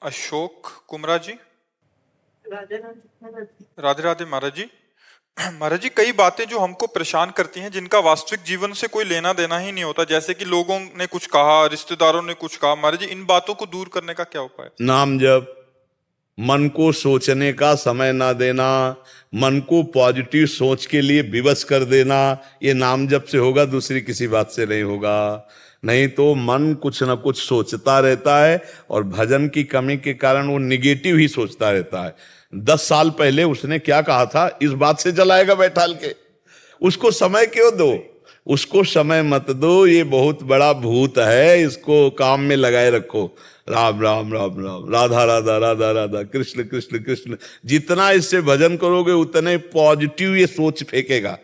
अशोक कुमरा जी। राधे राधे राधे महाराज जी। महाराज जी, कई बातें जो हमको परेशान करती हैं जिनका वास्तविक जीवन से कोई लेना देना ही नहीं होता, जैसे कि लोगों ने कुछ कहा, रिश्तेदारों ने कुछ कहा। महाराज जी, इन बातों को दूर करने का क्या उपाय? नाम जप, मन को सोचने का समय ना देना, मन को पॉजिटिव सोच के लिए विवश कर देना, ये नाम जप से होगा, दूसरी किसी बात से नहीं होगा। नहीं तो मन कुछ ना कुछ सोचता रहता है और भजन की कमी के कारण वो निगेटिव ही सोचता रहता है। 10 साल पहले उसने क्या कहा था, इस बात से जलाएगा बैठाल के। उसको समय क्यों दो, उसको समय मत दो, ये बहुत बड़ा भूत है, इसको काम में लगाए रखो। राम राम राम राम, राधा राधा राधा राधा, कृष्ण कृष्ण कृष्ण। जितना इससे भजन करोगे उतने पॉजिटिव ये सोच फेंकेगा।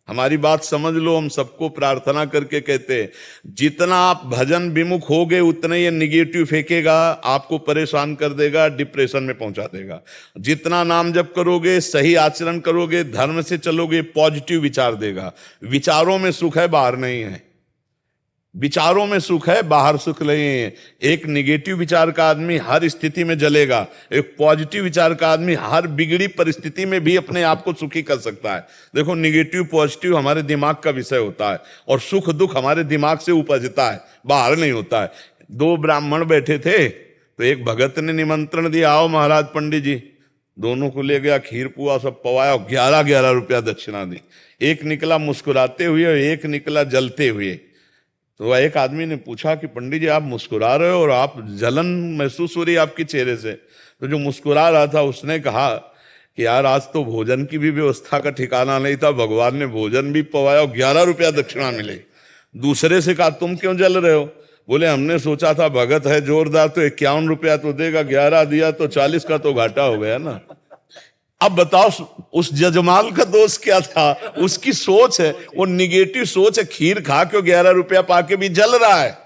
हमारी बात समझ लो, हम सबको प्रार्थना करके कहते हैं, जितना आप भजन विमुख होगे उतने ये निगेटिव फेंकेगा, आपको परेशान कर देगा, डिप्रेशन में पहुंचा देगा। जितना नाम जप करोगे, सही आचरण करोगे, धर्म से चलोगे, पॉजिटिव विचार देगा। विचारों में सुख है, बाहर नहीं है। विचारों में सुख है, बाहर सुख नहीं है। एक निगेटिव विचार का आदमी हर स्थिति में जलेगा, एक पॉजिटिव विचार का आदमी हर बिगड़ी परिस्थिति में भी अपने आप को सुखी कर सकता है। देखो, निगेटिव पॉजिटिव हमारे दिमाग का विषय होता है और सुख दुख हमारे दिमाग से उपजता है, बाहर नहीं होता है। 2 ब्राह्मण बैठे थे तो एक भगत ने निमंत्रण दिया, आओ महाराज पंडित जी। दोनों को ले गया, खीर पुआ सब पवाया, 11-11 रुपया दक्षिणा दी। एक निकला मुस्कुराते हुए और एक निकला जलते हुए। तो एक आदमी ने पूछा कि पंडित जी, आप मुस्कुरा रहे हो और आप जलन महसूस हो रही है आपके चेहरे से। तो जो मुस्कुरा रहा था उसने कहा कि यार, आज तो भोजन की भी व्यवस्था का ठिकाना नहीं था, भगवान ने भोजन भी पवाया और 11 रुपया दक्षिणा मिले। दूसरे से कहा, तुम क्यों जल रहे हो? बोले, हमने सोचा था भगत है जोरदार तो 51 रुपया तो देगा, 11 दिया तो 40 का तो घाटा हो गया ना। अब बताओ, उस जजमाल का दोष क्या था? उसकी सोच है, वो निगेटिव सोच है। खीर खा के 11 रुपया पाके भी जल रहा है,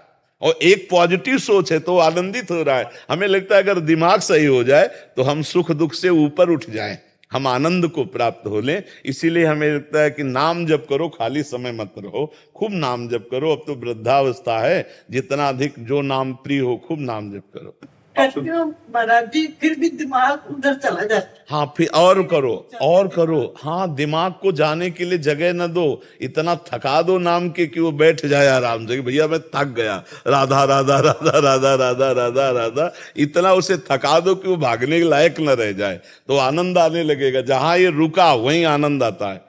और एक पॉजिटिव सोच है तो आनंदित हो रहा है। हमें लगता है अगर दिमाग सही हो जाए तो हम सुख दुख से ऊपर उठ जाएं, हम आनंद को प्राप्त हो लें। इसीलिए हमें लगता है कि नाम जप करो, खाली समय मत रहो, खूब नाम जप करो। अब तो वृद्धावस्था है, जितना अधिक जो नाम प्रिय हो, खूब नाम जप करो। महाराज जी, फिर भी दिमाग उधर चला जाता है। हाँ, फिर और करो और करो। हाँ, दिमाग को जाने के लिए जगह न दो, इतना थका दो नाम के कि वो बैठ जाए आराम से, भैया मैं थक गया, राधा राधा राधा राधा राधा राधा राधा, इतना उसे थका दो कि वो भागने के लायक न रह जाए, तो आनंद आने लगेगा। जहां ये रुका वहीं आनंद आता है।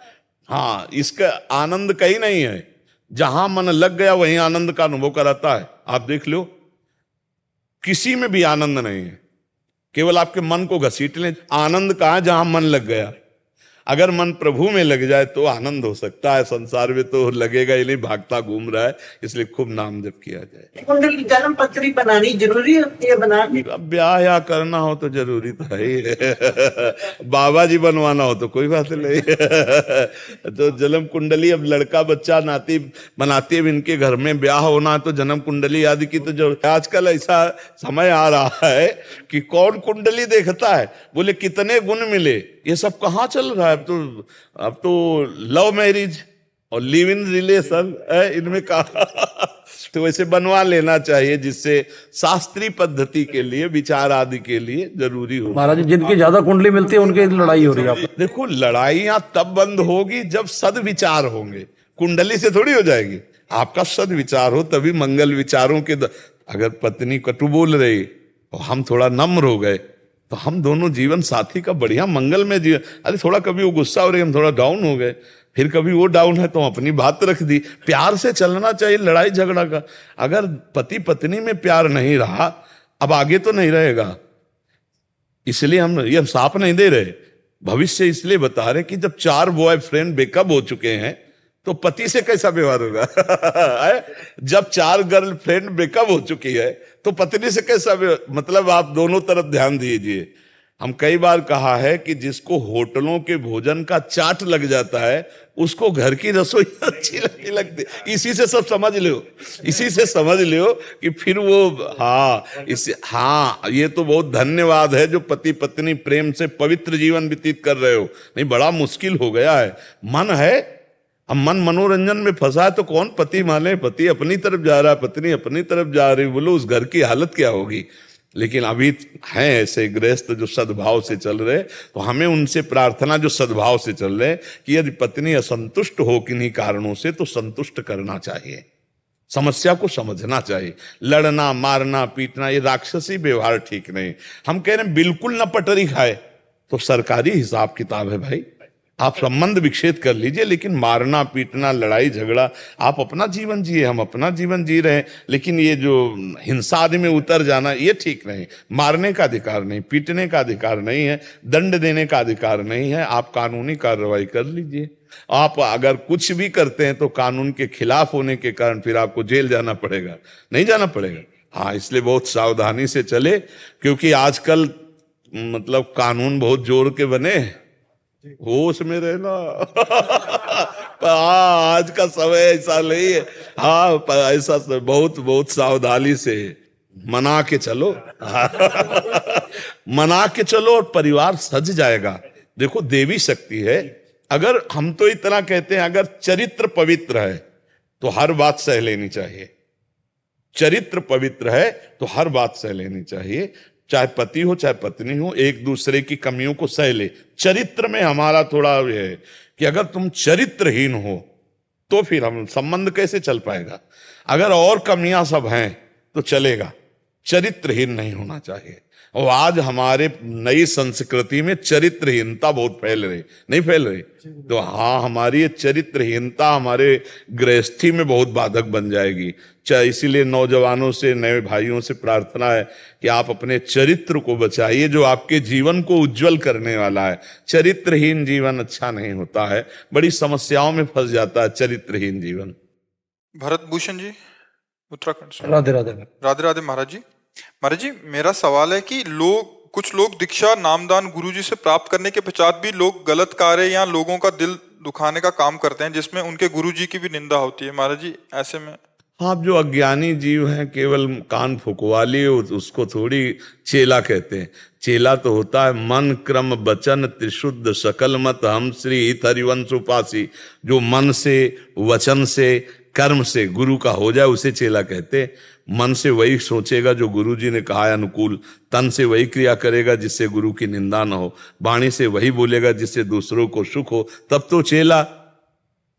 हाँ, इसका आनंद कहीं नहीं है, जहां मन लग गया वहीं आनंद का अनुभव कराता है। आप देख लो, किसी में भी आनंद नहीं है, केवल आपके मन को घसीट लें। आनंद कहाँ? जहां मन लग गया। अगर मन प्रभु में लग जाए तो आनंद हो सकता है, संसार में तो लगेगा ही नहीं, भागता घूम रहा है। इसलिए खूब नाम जप किया जाए। कुंडली जन्म पत्री बनानी जरूरी होती है, बनानी। अब ब्याह या करना हो तो जरूरी तो है ही। बाबा जी बनवाना हो तो कोई बात नहीं। तो जन्म कुंडली, अब लड़का बच्चा नाती बनाती है, इनके घर में ब्याह होना है तो जन्म कुंडली आदि की तो जरूरत। आजकल ऐसा समय आ रहा है कि कौन कुंडली देखता है, बोले कितने गुण मिले, ये सब कहाँ चल रहा है। अब तो लव मैरिज और लिव इन रिलेशन है, इनमें कहा। तो वैसे बनवा लेना चाहिए, जिससे शास्त्रीय पद्धति के लिए, विचार आदि के लिए जरूरी हो। महाराज जी, जिनकी ज्यादा कुंडली मिलती है उनकी लड़ाई हो रही है। देखो, लड़ाइयां तब बंद होगी जब सद्विचार होंगे, कुंडली से थोड़ी हो जाएगी। आपका सद्विचार हो तभी मंगल विचारों के अगर पत्नी कटु बोल रही और हम थोड़ा नम्र हो गए तो हम दोनों जीवन साथी का बढ़िया मंगल में जीवन। अरे थोड़ा कभी वो गुस्सा हो रही, हम थोड़ा डाउन हो गए, फिर कभी वो डाउन है तो अपनी बात रख दी। प्यार से चलना चाहिए लड़ाई झगड़ा का। अगर पति पत्नी में प्यार नहीं रहा, अब आगे तो नहीं रहेगा। इसलिए हम साफ नहीं दे रहे, भविष्य इसलिए बता रहे कि जब 4 बॉयफ्रेंड ब्रेकअप हो चुके हैं तो पति से कैसा व्यवहार होगा। जब 4 गर्लफ्रेंड ब्रेकअप हो चुकी है तो पत्नी से कैसा, मतलब आप दोनों तरफ ध्यान दीजिए। हम कई बार कहा है कि जिसको होटलों के भोजन का चाट लग जाता है उसको घर की रसोई अच्छी नहीं लगती। इसी से सब समझ लो, इसी से समझ लो कि फिर वो, हाँ, ये तो बहुत धन्यवाद है जो पति पत्नी प्रेम से पवित्र जीवन व्यतीत कर रहे हो। नहीं, बड़ा मुश्किल हो गया है। मन है, अब मन मनोरंजन में फंसा है तो कौन पति माने। पति अपनी तरफ जा रहा है, पत्नी अपनी तरफ जा रही, बोलो उस घर की हालत क्या होगी। लेकिन अभी हैं ऐसे गृहस्थ जो सद्भाव से चल रहे, तो हमें उनसे प्रार्थना जो सद्भाव से चल रहे कि यदि पत्नी असंतुष्ट हो किन्हीं कारणों से तो संतुष्ट करना चाहिए, समस्या को समझना चाहिए। लड़ना मारना पीटना ये राक्षसी व्यवहार ठीक नहीं। हम कह रहे हैं बिल्कुल न पटरी खाए तो सरकारी हिसाब किताब है भाई, आप संबंध विच्छेद कर लीजिए, लेकिन मारना पीटना लड़ाई झगड़ा, आप अपना जीवन जिए, हम अपना जीवन जी रहे हैं, लेकिन ये जो हिंसा आदि में उतर जाना ये ठीक नहीं। मारने का अधिकार नहीं, पीटने का अधिकार नहीं है, दंड देने का अधिकार नहीं है। आप कानूनी कार्रवाई कर लीजिए। आप अगर कुछ भी करते हैं तो कानून के खिलाफ होने के कारण फिर आपको जेल जाना पड़ेगा, नहीं जाना पड़ेगा। हाँ, इसलिए बहुत सावधानी से चले, क्योंकि आजकल मतलब कानून बहुत जोर के बने, होश में रहना। हाँ, आज का समय ऐसा नहीं है। हाँ, ऐसा बहुत बहुत सावधानी से मना के चलो। मना के चलो और परिवार सज जाएगा। देखो, देवी शक्ति है। अगर हम तो इतना कहते हैं, अगर चरित्र पवित्र है तो हर बात सह लेनी चाहिए। चरित्र पवित्र है तो हर बात सह लेनी चाहिए, चाहे पति हो चाहे पत्नी हो, एक दूसरे की कमियों को सह ले। चरित्र में हमारा थोड़ा ये है कि अगर तुम चरित्रहीन हो तो फिर हम संबंध कैसे चल पाएगा। अगर और कमियां सब हैं तो चलेगा, चरित्रहीन नहीं होना चाहिए। और आज हमारे नई संस्कृति में चरित्रहीनता बहुत फैल रही, नहीं फैल रही? तो हाँ, हमारी ये चरित्रहीनता हमारे गृहस्थी में बहुत बाधक बन जाएगी। इसीलिए नौजवानों से, नए भाइयों से प्रार्थना है कि आप अपने चरित्र को बचाइए, जो आपके जीवन को उज्जवल करने वाला है। चरित्रहीन जीवन अच्छा नहीं होता है, बड़ी समस्याओं में फंस जाता है चरित्रहीन जीवन। भरत भूषण जी, उत्तराखंड से। राधे राधे। राधे राधे महाराज जी। महाराज जी, मेरा सवाल है कि कुछ लोग दीक्षा नामदान गुरुजी से प्राप्त करने के पश्चात भी लोग गलत कार्य या लोगों का दिल दुखाने का काम करते हैं, जिसमें उनके गुरुजी की भी निंदा होती है। महाराज जी, ऐसे में आप जो अज्ञानी जीव हैं, केवल कान फुकवा लिए, उसको थोड़ी चेला कहते हैं। चेला तो होता है मन क्रम वचन त्रिशुद्ध सकल मत हम श्री हित हरिवंश उपासी। जो मन से, वचन से, कर्म से गुरु का हो जाए उसे चेला कहते। मन से वही सोचेगा जो गुरु जी ने कहा है अनुकूल, तन से वही क्रिया करेगा जिससे गुरु की निंदा न हो, वाणी से वही बोलेगा जिससे दूसरों को सुख हो, तब तो चेला।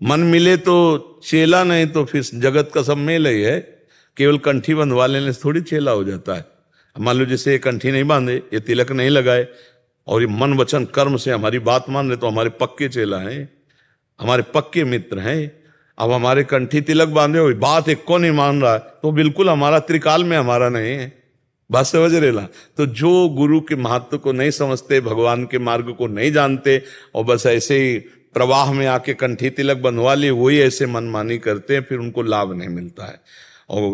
मन मिले तो चेला, नहीं तो फिर जगत का सब मेल ही है। केवल कंठी बंधवा लेने से थोड़ी चेला हो जाता है। मान लो जैसे ये कंठी नहीं बांधे, ये तिलक नहीं लगाए, और ये मन वचन कर्म से हमारी बात मान रहे, तो हमारे पक्के चेला हैं, हमारे पक्के मित्र हैं। अब हमारे कंठी तिलक बांधे हुए बात एक को नहीं मान रहा है, तो बिल्कुल हमारा त्रिकाल में हमारा नहीं है। बात समझ रहे ना? तो जो गुरु के महत्व को नहीं समझते, भगवान के मार्ग को नहीं जानते, और बस ऐसे ही प्रवाह में आके कंठी तिलक बंधवा लिए, वही ऐसे मनमानी करते हैं, फिर उनको लाभ नहीं मिलता है। और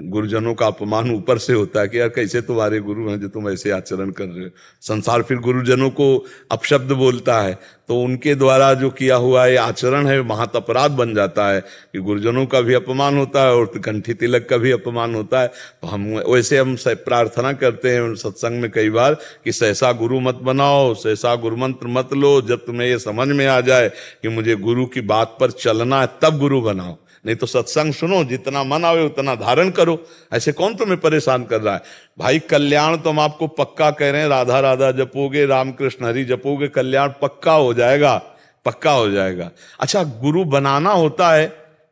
गुरुजनों का अपमान ऊपर से होता है कि यार कैसे तुम्हारे गुरु हैं जो तुम ऐसे आचरण कर रहे हो। संसार फिर गुरुजनों को अपशब्द बोलता है, तो उनके द्वारा जो किया हुआ ये आचरण है महत अपराध बन जाता है कि गुरुजनों का भी अपमान होता है और कंठी तिलक का भी अपमान होता है। तो हम प्रार्थना करते हैं सत्संग में कई बार कि सहसा गुरु मत बनाओ, सहसा गुरु मंत्र मत लो। जब तुम्हें ये समझ में आ जाए कि मुझे गुरु की बात पर चलना है तब गुरु बनाओ, नहीं तो सत्संग सुनो, जितना मन आवे उतना धारण करो। ऐसे कौन तुम्हें परेशान कर रहा है भाई? कल्याण तो हम आपको पक्का कह रहे हैं, राधा राधा जपोगे, रामकृष्ण हरि जपोगे, कल्याण पक्का हो जाएगा, पक्का हो जाएगा। अच्छा, गुरु बनाना होता है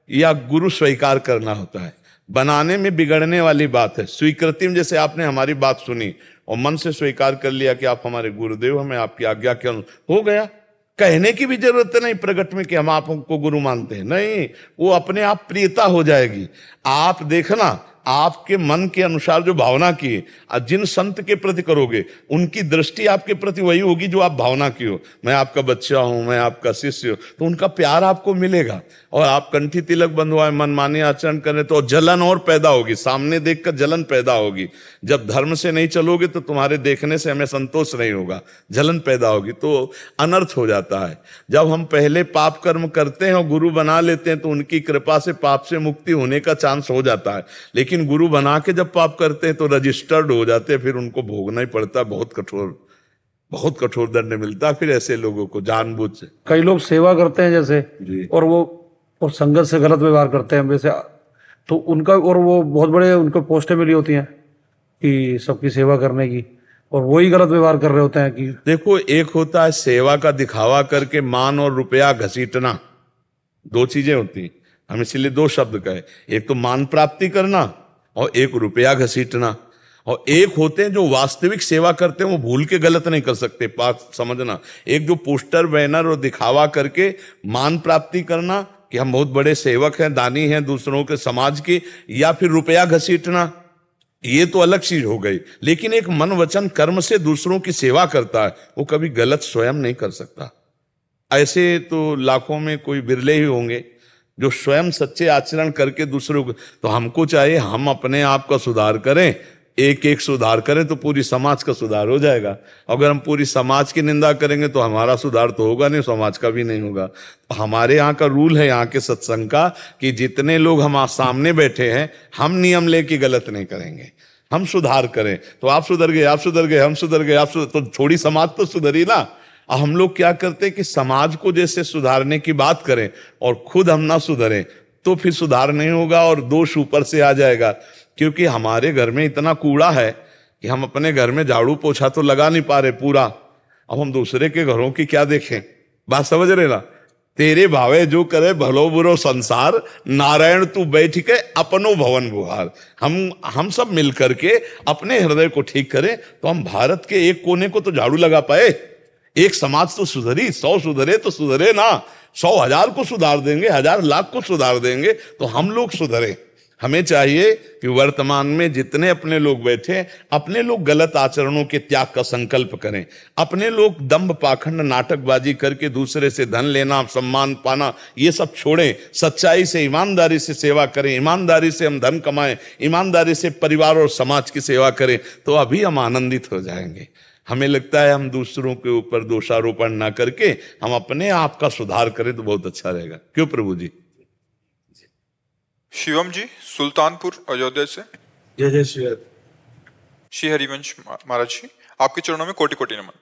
या गुरु स्वीकार करना होता है? बनाने में बिगड़ने वाली बात है। स्वीकृति में जैसे आपने हमारी बात सुनी और मन से स्वीकार कर लिया कि आप हमारे गुरुदेव, हमें आपकी आज्ञा के अनुसार, हो गया। कहने की भी जरूरत नहीं प्रकट में कि हम आपको गुरु मानते हैं, नहीं, वो अपने आप प्रियता हो जाएगी। आप देखना, आपके मन के अनुसार जो भावना की जिन संत के प्रति करोगे, उनकी दृष्टि आपके प्रति वही होगी जो आप भावना की हो। मैं आपका बच्चा हूं, मैं आपका शिष्य हूं, तो उनका प्यार आपको मिलेगा। और आप कंठी तिलक बंधवाए, मनमानी आचरण करें तो जलन और पैदा होगी, सामने देखकर जलन पैदा होगी। जब धर्म से नहीं चलोगे तो तुम्हारे देखने से हमें संतोष नहीं होगा, जलन पैदा होगी, तो अनर्थ हो जाता है। जब हम पहले पाप कर्म करते हैं और गुरु बना लेते हैं तो उनकी कृपा से पाप से मुक्ति होने का चांस हो जाता है। लेकिन गुरु बना के जब पाप करते हैं तो रजिस्टर्ड हो जाते हैं, फिर उनको भोगना ही पड़ता है, बहुत कठोर दंड मिलता है फिर ऐसे लोगों को जानबूझ से। कई लोग सेवा करते हैं जैसे जी। और संगत से गलत व्यवहार करते हैं वैसे, तो उनका, और वो बहुत बड़े उनको पोस्टें मिली होती हैं, कि सबकी सेवा करने की, और वही गलत व्यवहार कर रहे होते हैं कि देखो, एक होता है सेवा का दिखावा करके मान और रुपया घसीटना, दो चीजें होती हैं। हम इसीलिए दो शब्द कहे, एक तो मान प्राप्ति करना और एक रुपया घसीटना। और एक होते हैं जो वास्तविक सेवा करते हैं, वो भूल के गलत नहीं कर सकते, बात समझना। एक जो पोस्टर बैनर और दिखावा करके मान प्राप्ति करना कि हम बहुत बड़े सेवक हैं, दानी हैं दूसरों के समाज के, या फिर रुपया घसीटना, ये तो अलग चीज हो गई। लेकिन एक मन वचन कर्म से दूसरों की सेवा करता है, वो कभी गलत स्वयं नहीं कर सकता। ऐसे तो लाखों में कोई बिरले ही होंगे जो स्वयं सच्चे आचरण करके दूसरों को। तो हमको चाहिए हम अपने आप का सुधार करें, एक एक सुधार करें तो पूरी समाज का सुधार हो जाएगा। अगर हम पूरी समाज की निंदा करेंगे तो हमारा सुधार तो होगा नहीं, समाज का भी नहीं होगा। तो हमारे यहाँ का रूल है, यहाँ के सत्संग का, कि जितने लोग हम सामने बैठे हैं, हम नियम लेके गलत नहीं करेंगे, हम सुधार करें। तो आप सुधर गए, आप सुधर गए, हम सुधर गए, तो थोड़ी समाज तो सुधरी ना। हम लोग क्या करते हैं कि समाज को जैसे सुधारने की बात करें और खुद हम ना सुधरें तो फिर सुधार नहीं होगा और दोष ऊपर से आ जाएगा। क्योंकि हमारे घर में इतना कूड़ा है कि हम अपने घर में झाड़ू पोछा तो लगा नहीं पा रहे पूरा, अब हम दूसरे के घरों की क्या देखें। बात समझ रहे ना? तेरे भावे जो करे भलो बुरो संसार, नारायण तू बैठ के अपनो भवन बुहार। हम सब मिल करके अपने हृदय को ठीक करें तो हम भारत के एक कोने को तो झाड़ू लगा पाए। एक समाज तो सुधरी, 100 सुधरे तो सुधरे ना, 100,000 को सुधार देंगे, 1,000 लाख को सुधार देंगे तो हम लोग सुधरे। हमें चाहिए कि वर्तमान में जितने अपने लोग बैठे, अपने लोग गलत आचरणों के त्याग का संकल्प करें। अपने लोग दंभ पाखंड नाटकबाजी करके दूसरे से धन लेना, सम्मान पाना, ये सब छोड़ें। सच्चाई से, ईमानदारी से सेवा करें, ईमानदारी से हम धन कमाएं, ईमानदारी से परिवार और समाज की सेवा करें, तो अभी हम आनंदित हो जाएंगे। हमें लगता है हम दूसरों के ऊपर दोषारोपण ना करके हम अपने आप का सुधार करें तो बहुत अच्छा रहेगा। क्यों प्रभु जी? शिवम जी सुल्तानपुर अयोध्या से। जय जय श्री श्री हरिवंश महाराज जी, आपके चरणों में कोटि कोटि नमन।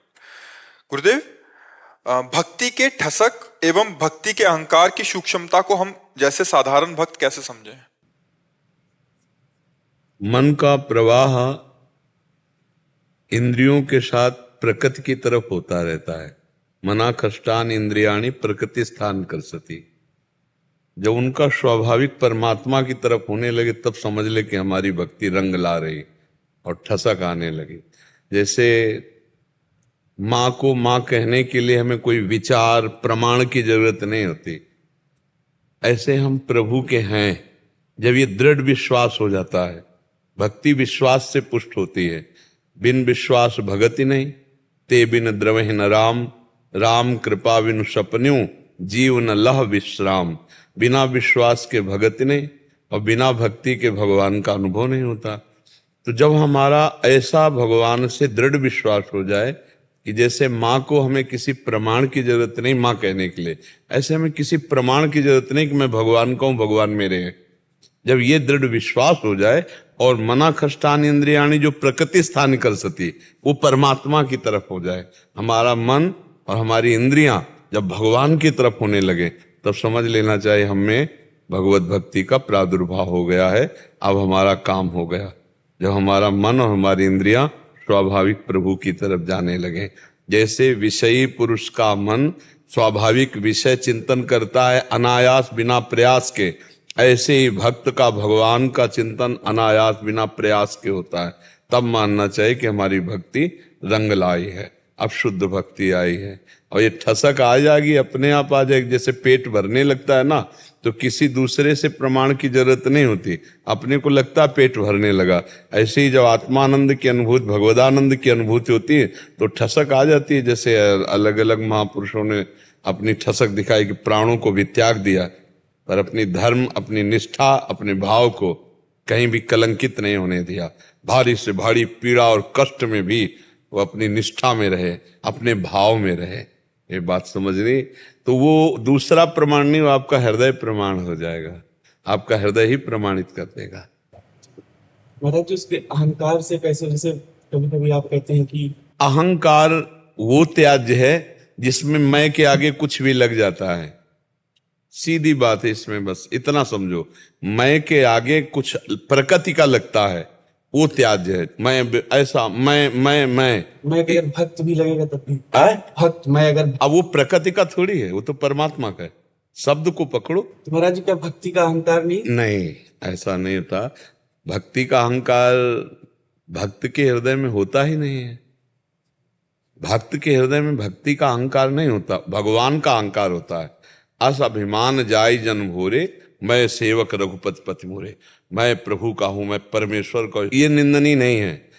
गुरुदेव, भक्ति के ठसक एवं भक्ति के अहंकार की सूक्ष्मता को हम जैसे साधारण भक्त कैसे समझें? मन का प्रवाह इंद्रियों के साथ प्रकृति की तरफ होता रहता है। मना कष्टान इंद्रियाणी प्रकृति स्थान कर सती। जब उनका स्वाभाविक परमात्मा की तरफ होने लगे तब समझ ले कि हमारी भक्ति रंग ला रही और ठसक आने लगी। जैसे माँ को माँ कहने के लिए हमें कोई विचार प्रमाण की जरूरत नहीं होती, ऐसे हम प्रभु के हैं। जब ये दृढ़ विश्वास हो जाता है, भक्ति विश्वास से पुष्ट होती है। बिन विश्वास भगति नहीं, ते बिन द्रवहि न राम, राम कृपा बिनु सपन्यू, जीव न लह विश्राम। बिना विश्वास के भगति नहीं और बिना भक्ति के भगवान का अनुभव नहीं होता। तो जब हमारा ऐसा भगवान से दृढ़ विश्वास हो जाए कि जैसे माँ को हमें किसी प्रमाण की जरूरत नहीं माँ कहने के लिए, ऐसे हमें किसी प्रमाण की जरूरत नहीं कि मैं भगवान का हूं, भगवान मेरे हैं। जब ये दृढ़ विश्वास हो जाए और मना खष्टान इंद्रियाणी जो प्रकृति स्थान कर सती, वो परमात्मा की तरफ हो जाए, हमारा मन और हमारी इंद्रियां जब भगवान की तरफ होने लगे, तब समझ लेना चाहिए हमें भगवत भक्ति का प्रादुर्भाव हो गया है। अब हमारा काम हो गया। जब हमारा मन और हमारी इंद्रियां स्वाभाविक प्रभु की तरफ जाने लगे, जैसे विषयी पुरुष का मन स्वाभाविक विषय चिंतन करता है अनायास बिना प्रयास के, ऐसे ही भक्त का भगवान का चिंतन अनायास बिना प्रयास के होता है। तब मानना चाहिए कि हमारी भक्ति रंग लाई है, अब शुद्ध भक्ति आई है। और ये ठसक आ जाएगी, अपने आप आ जाएगी। जैसे पेट भरने लगता है ना, तो किसी दूसरे से प्रमाण की जरूरत नहीं होती, अपने को लगता है पेट भरने लगा। ऐसे ही जब आत्मानंद की अनुभूति, भगवदानंद की अनुभूति होती है तो ठसक आ जाती है। जैसे अलग अलग महापुरुषों ने अपनी ठसक दिखाई कि प्राणों को भी त्याग दिया, पर अपनी धर्म, अपनी निष्ठा, अपने भाव को कहीं भी कलंकित नहीं होने दिया। भारी से भारी पीड़ा और कष्ट में भी वो अपनी निष्ठा में रहे, अपने भाव में रहे। ये बात समझ रही? तो वो दूसरा प्रमाण नहीं, वो आपका हृदय प्रमाण हो जाएगा, आपका हृदय ही प्रमाणित कर देगा। मतलब जो उसके अहंकार से कैसे, जैसे कभी कभी आप कहते हैं कि अहंकार वो त्याज्य है जिसमें मैं के आगे कुछ भी लग जाता है। सीधी बात है इसमें, बस इतना समझो, मैं के आगे कुछ प्रकृति का लगता है वो त्याज्य है। मैं ऐसा मैं अगर भक्त भी लगेगा तब भी है? भक्त मैं अगर अब वो प्रकृति का थोड़ी है, वो तो परमात्मा का है। शब्द को पकड़ो। तो महाराज जी क्या भक्ति का अहंकार नहीं? नहीं, ऐसा नहीं होता। भक्ति का अहंकार भक्त के हृदय में होता ही नहीं है। भक्त के हृदय में भक्ति का अहंकार नहीं होता, भगवान का अहंकार होता है। अस अभिमान जाय जन भोरे, मैं सेवक रघुपति पति मोरे। मैं प्रभु का हूं, मैं परमेश्वर का हूं। ये निंदनीय नहीं है।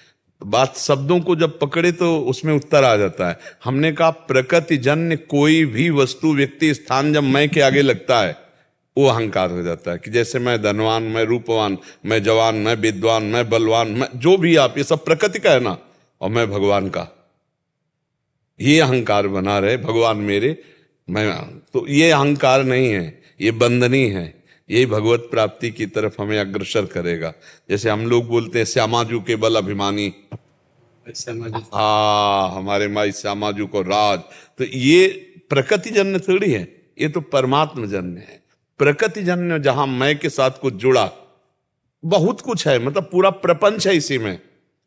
बात शब्दों को जब पकड़े तो उसमें उत्तर आ जाता है। हमने कहा प्रकृति जन्य कोई भी वस्तु, व्यक्ति, स्थान जब मैं के आगे लगता है वो अहंकार हो जाता है। कि जैसे मैं धनवान, मैं रूपवान, मैं जवान, मैं विद्वान, मैं बलवान, मैं जो भी आप, ये सब प्रकृति का है ना, और मैं भगवान का, ये अहंकार बना रहे भगवान मेरे, मैं, तो ये अहंकार नहीं है, ये बंधनी है। यही भगवत प्राप्ति की तरफ हमें अग्रसर करेगा। जैसे हम लोग बोलते हैं श्यामाजू के बल अभिमानी, हमारे माई श्यामाजू को राज, तो ये प्रकृति जन्य थोड़ी है, ये तो परमात्मा जन्य है। प्रकृति जन्य जहां मैं के साथ कुछ जुड़ा, बहुत कुछ है, मतलब पूरा प्रपंच है इसी में।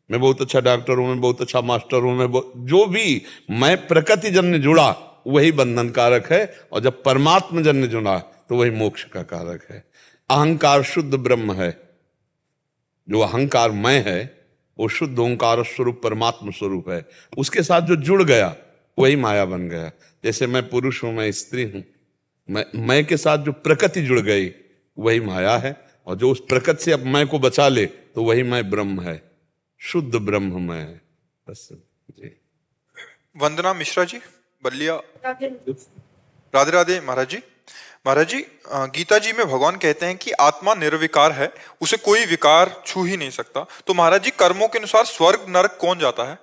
मैं बहुत अच्छा डॉक्टर हूं, मैं बहुत अच्छा मास्टर हूं, जो भी मैं प्रकृति जन्य जुड़ा वही बंधन कारक है, और जब परमात्मा जन्य जुड़ा तो वही मोक्ष का कारक है। अहंकार शुद्ध ब्रह्म है। जो अहंकार मैं है वो शुद्ध ओंकार स्वरूप परमात्मा स्वरूप है। उसके साथ जो जुड़ गया वही माया बन गया। जैसे मैं पुरुष हूं, मैं स्त्री हूं, मैं के साथ जो प्रकृति जुड़ गई वही माया है, और जो उस प्रकृति से अब मैं को बचा ले तो वही मैं ब्रह्म है, शुद्ध ब्रह्म मैं है। बस जी। वंदना मिश्रा जी, बल्लिया। राधे राधे महाराज जी। महाराज जी, गीता जी में भगवान कहते हैं कि आत्मा निर्विकार है, उसे कोई विकार छू ही नहीं सकता। तो महाराज जी, कर्मों के अनुसार स्वर्ग नरक कौन जाता है?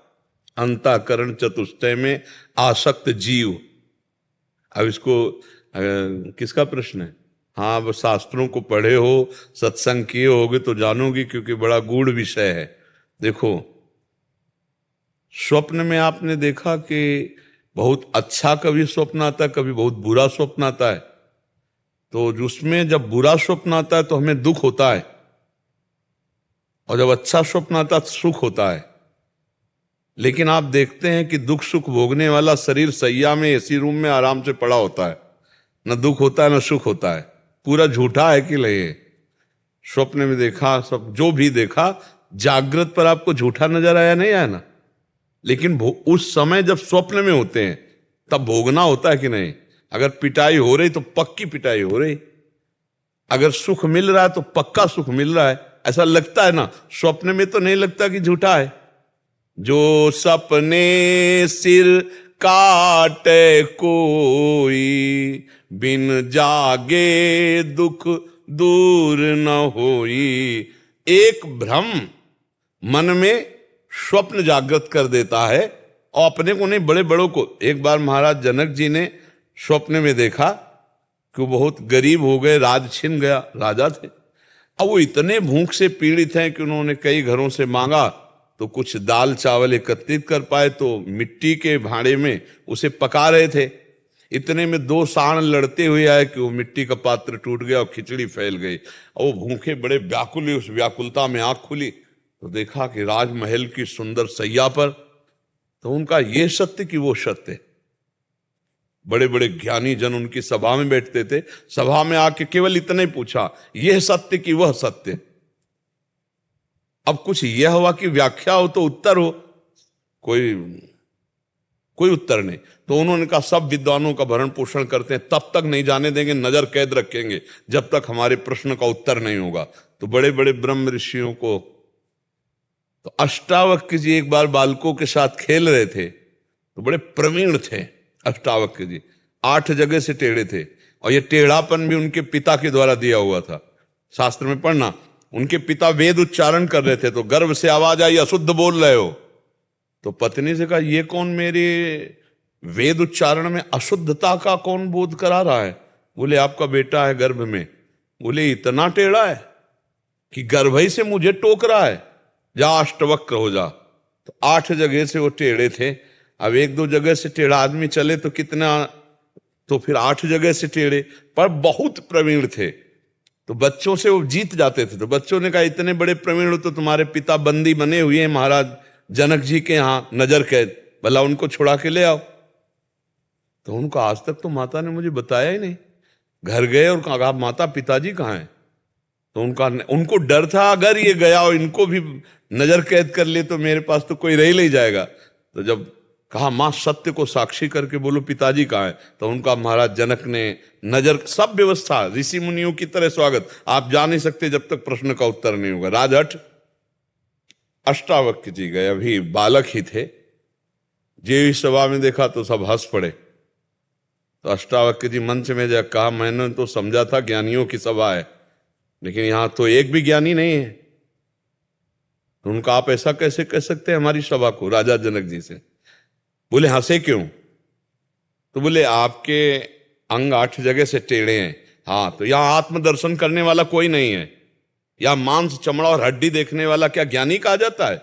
अंतःकरण चतुष्टय में आसक्त जीव। अब इसको किसका प्रश्न है? हाँ, अब शास्त्रों को पढ़े हो, सत्संग किए होगे तो जानोगे, क्योंकि बड़ा गूढ़ विषय है। देखो, स्वप्न में आपने देखा कि बहुत अच्छा कभी स्वप्न आता है, कभी बहुत बुरा स्वप्न आता है। तो उसमें जब बुरा स्वप्न आता है तो हमें दुख होता है, और जब अच्छा स्वप्न आता है तो सुख होता है। लेकिन आप देखते हैं कि दुख सुख भोगने वाला शरीर सैया में, एसी रूम में आराम से पड़ा होता है, न दुख होता है न सुख होता है। पूरा झूठा है कि नहीं? स्वप्न में देखा, सब जो भी देखा, जागृत पर आपको झूठा नजर आया नहीं आया ना? लेकिन उस समय जब स्वप्न में होते हैं तब भोगना होता है कि नहीं? अगर पिटाई हो रही तो पक्की पिटाई हो रही, अगर सुख मिल रहा है तो पक्का सुख मिल रहा है, ऐसा लगता है ना। स्वप्न में तो नहीं लगता कि झूठा है। जो सपने सिर काटे कोई, बिन जागे दुख दूर न होई। एक भ्रम मन में स्वप्न जागृत कर देता है, और अपने को नहीं, बड़े बड़ों को। एक बार महाराज जनक जी ने स्वप्न में देखा कि वो बहुत गरीब हो गए, राज छिन गया, राजा थे। अब वो इतने भूख से पीड़ित हैं कि उन्होंने कई घरों से मांगा, तो कुछ दाल चावल एकत्रित कर पाए तो मिट्टी के भांडे में उसे पका रहे थे। इतने में 2 सांड लड़ते हुए आए कि वो मिट्टी का पात्र टूट गया और खिचड़ी फैल गई। और वो भूखे बड़े व्याकुल हुए, उस व्याकुलता में आंख खुली तो देखा कि राजमहल की सुंदर सैया पर, तो उनका ये सत्य कि वो सत्य। बड़े बड़े ज्ञानी जन उनकी सभा में बैठते थे, सभा में आके केवल इतने पूछा, यह सत्य कि वह सत्य। अब कुछ यह हुआ कि व्याख्या हो तो उत्तर हो, कोई उत्तर नहीं। तो उन्होंने कहा सब विद्वानों का भरण पोषण करते हैं, तब तक नहीं जाने देंगे, नजर कैद रखेंगे जब तक हमारे प्रश्न का उत्तर नहीं होगा। तो बड़े बड़े ब्रह्म ऋषियों को, तो अष्टावक्र जी एक बार बालकों के साथ खेल रहे थे, तो बड़े प्रवीण थे अष्टावक्र जी, 8 जगह से टेढ़े थे, और ये टेढ़ापन भी उनके पिता के द्वारा दिया हुआ था। शास्त्र में पढ़ना, उनके पिता वेद उच्चारण कर रहे थे तो गर्भ से आवाज आई, अशुद्ध बोल रहे हो। तो पत्नी से कहा, ये कौन मेरे वेद उच्चारण में अशुद्धता का कौन बोध करा रहा है? बोले आपका बेटा है गर्भ में। बोले इतना टेढ़ा है कि गर्भ ही से मुझे टोक रहा है, जा अष्टवक्र हो जा। तो 8 जगह से वो टेढ़े थे। अब 1-2 जगह से टेढ़ा आदमी चले तो कितना, तो फिर 8 जगह से टेढ़े, पर बहुत प्रवीण थे। तो बच्चों से वो जीत जाते थे। तो बच्चों ने कहा इतने बड़े प्रवीण हो तो तुम्हारे पिता बंदी बने हुए हैं महाराज जनक जी के यहाँ नजर कैद, भला उनको छुड़ा के ले आओ। तो उनको आज तक तो माता ने मुझे बताया ही नहीं। घर गए और कहा माता पिताजी कहाँ हैं? तो उनको डर था अगर ये गया और इनको भी नजर कैद कर ले तो मेरे पास तो कोई रह नहीं जाएगा। तो जब कहा मां सत्य को साक्षी करके बोलो पिताजी कहाँ है, तो उनका महाराज जनक ने नजर, सब व्यवस्था ऋषि मुनियों की तरह स्वागत, आप जा नहीं सकते जब तक प्रश्न का उत्तर नहीं होगा। राजहट अष्टावक्र जी गए, अभी बालक ही थे। जेवी सभा में देखा तो सब हंस पड़े। तो अष्टावक्र जी मंच में जा कहा मैंने तो समझा था ज्ञानियों की सभा है, लेकिन यहां तो एक भी ज्ञानी नहीं है। तो उनका आप ऐसा कैसे कह सकते हैं हमारी सभा को? राजा जनक जी से बोले हंसे क्यों? तो बोले आपके अंग 8 जगह से टेढ़े हैं। हाँ, तो यहां आत्मदर्शन करने वाला कोई नहीं है। या मांस चमड़ा और हड्डी देखने वाला क्या ज्ञानी कहा जाता है?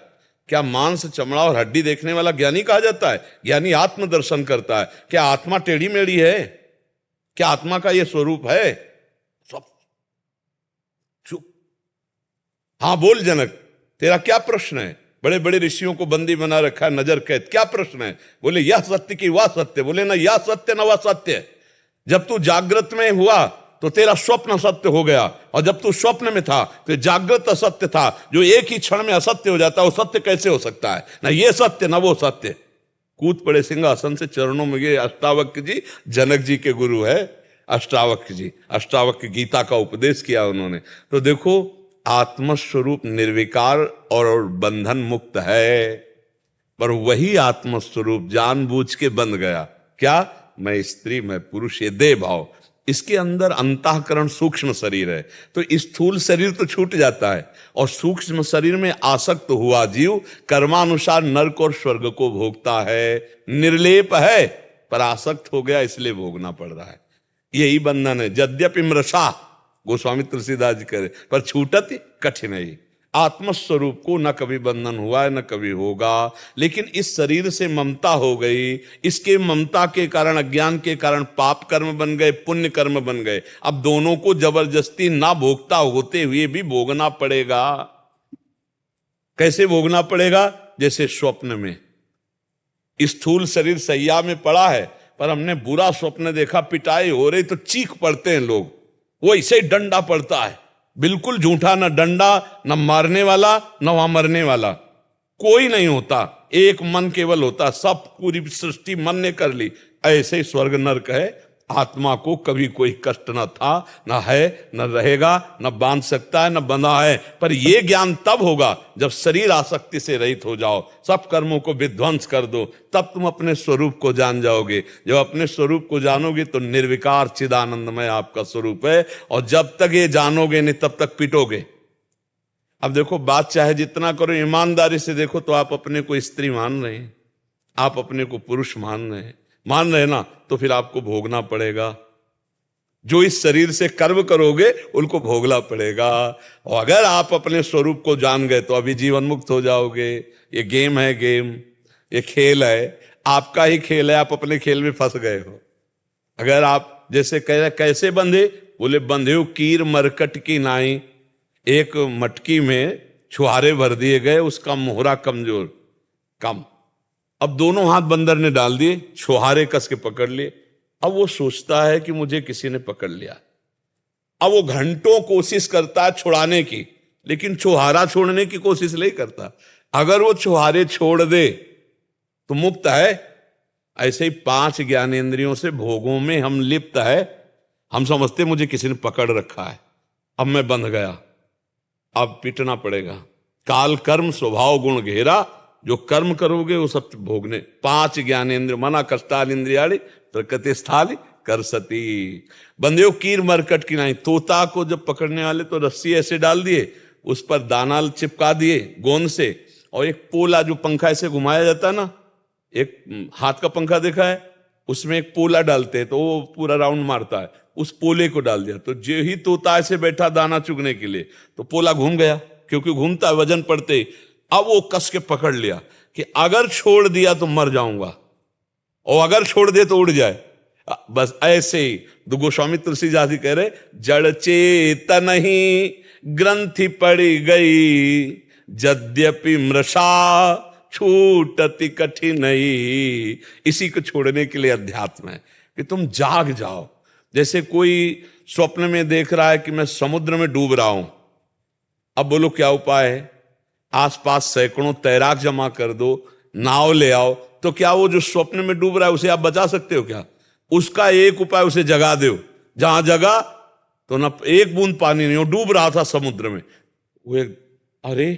क्या मांस चमड़ा और हड्डी देखने वाला ज्ञानी कहा जाता है? ज्ञानी आत्मदर्शन करता है। क्या आत्मा टेढ़ी मेढ़ी है? क्या आत्मा का यह स्वरूप है? सब चुप। हाँ बोल जनक, तेरा क्या प्रश्न है? बड़े बड़े ऋषियों को बंदी बना रखा है, नजर कैद, क्या प्रश्न है? बोले यह सत्य की वह सत्य। बोले ना यह सत्य ना वह सत्य। जब तू जागृत में हुआ तो तेरा स्वप्न सत्य हो गया, और जब तू स्वप्न में था तो जागृत असत्य था। जो एक ही क्षण में असत्य हो जाता है वो सत्य कैसे हो सकता है? ना ये सत्य ना वो सत्य। कूद पड़े सिंहासन से, चरणों में गिरे। अष्टावक्र जी जनक जी के गुरु है। अष्टावक्र जी, अष्टावक्र गीता का उपदेश किया उन्होंने। तो देखो आत्मस्वरूप निर्विकार और बंधन मुक्त है, पर वही आत्मस्वरूप जानबूझ के बंध गया। क्या? मैं स्त्री मैं पुरुष, ये देह भाव। इसके अंदर अंतःकरण सूक्ष्म शरीर है, तो स्थूल शरीर तो छूट जाता है, और सूक्ष्म शरीर में आसक्त हुआ जीव कर्मानुसार नरक और स्वर्ग को भोगता है। निर्लेप है पर आसक्त हो गया, इसलिए भोगना पड़ रहा है। यही बंधन है। यद्यपि मृषा, गोस्वामी तुलसीदास जी करे, पर छूटत कठिन है। आत्मस्वरूप को न कभी बंधन हुआ है न कभी होगा, लेकिन इस शरीर से ममता हो गई। इसके ममता के कारण, अज्ञान के कारण पाप कर्म बन गए, पुण्य कर्म बन गए। अब दोनों को जबरदस्ती ना भोगता होते हुए भी भोगना पड़ेगा। कैसे भोगना पड़ेगा? जैसे स्वप्न में स्थूल शरीर सैया में पड़ा है, पर हमने बुरा स्वप्न देखा, पिटाई हो रही, तो चीख पड़ते हैं लोग। वो ऐसे ही डंडा पड़ता है, बिल्कुल झूठा, ना डंडा, ना मारने वाला, ना वहां मरने वाला, कोई नहीं होता। एक मन केवल होता, सब पूरी सृष्टि मन ने कर ली। ऐसे ही स्वर्ग नरक है। आत्मा को कभी कोई कष्ट न था, न है, न रहेगा, न बांध सकता है, न बंधा है। पर यह ज्ञान तब होगा जब शरीर आसक्ति से रहित हो जाओ, सब कर्मों को विध्वंस कर दो, तब तुम अपने स्वरूप को जान जाओगे। जब अपने स्वरूप को जानोगे तो निर्विकार चिदानंदमय आपका स्वरूप है, और जब तक ये जानोगे नहीं तब तक पिटोगे। अब देखो, बात चाहे जितना करो, ईमानदारी से देखो तो आप अपने को स्त्री मान रहे हैं, आप अपने को पुरुष मान रहे ना, तो फिर आपको भोगना पड़ेगा। जो इस शरीर से कर्म करोगे उनको भोगना पड़ेगा। और अगर आप अपने स्वरूप को जान गए तो अभी जीवन मुक्त हो जाओगे। ये गेम है, गेम, ये खेल है, आपका ही खेल है, आप अपने खेल में फंस गए हो। अगर आप जैसे कह रहे कैसे बंधे? बोले बंधे हो कीर मरकट की नाई। एक मटकी में छुहारे भर दिए गए, उसका मोहरा कमजोर कम। अब दोनों हाथ बंदर ने डाल दिए, छुहारे कस के पकड़ लिए। अब वो सोचता है कि मुझे किसी ने पकड़ लिया। अब वो घंटों कोशिश करता है छुड़ाने की, लेकिन छुहारा छोड़ने की कोशिश नहीं करता। अगर वो छुहारे छोड़ दे तो मुक्त है। ऐसे ही 5 ज्ञानेंद्रियों से भोगों में हम लिप्त है। हम समझते मुझे किसी ने पकड़ रखा है, अब मैं बंध गया, अब पीटना पड़ेगा। काल कर्म स्वभाव गुण घेरा, जो कर्म करोगे वो सब भोगने। 5 ज्ञानेंद्र मना कष्टाल इंद्रियाड़ी प्रकृति स्थाली कर सती। बंदे कीर मरकट की नहीं। तोता को जब पकड़ने वाले तो रस्सी ऐसे डाल दिए, उस पर दाना चिपका दिए गोंद से, और एक पोला जो पंखा ऐसे घुमाया जाता है ना, एक हाथ का पंखा देखा है, उसमें एक पोला डालते हैं तो वो पूरा राउंड मारता है, उस पोले को डाल दिया। तो जो ही तोता ऐसे बैठा दाना चुगने के लिए, तो पोला घूम गया, क्योंकि घूमता है वजन पड़ते ही। अब वो कस के पकड़ लिया कि अगर छोड़ दिया तो मर जाऊंगा, और अगर छोड़ दे तो उड़ जाए। बस ऐसे ही तो गोस्वामी तुलसीदास जी कह रहे, जड़ चेतन ही ग्रंथि पड़ी गई, यद्यपि मृषा छूटति कठिनई। इसी को छोड़ने के लिए अध्यात्म है कि तुम जाग जाओ। जैसे कोई स्वप्न में देख रहा है कि मैं समुद्र में डूब रहा हूं, अब बोलो क्या उपाय है? आसपास सैकड़ों तैराक जमा कर दो, नाव ले आओ, तो क्या वो जो स्वप्न में डूब रहा है उसे आप बचा सकते हो क्या? उसका एक उपाय, उसे जगा दो। जहां जगा तो ना एक बूंद पानी नहीं हो, डूब रहा था समुद्र में वो अरे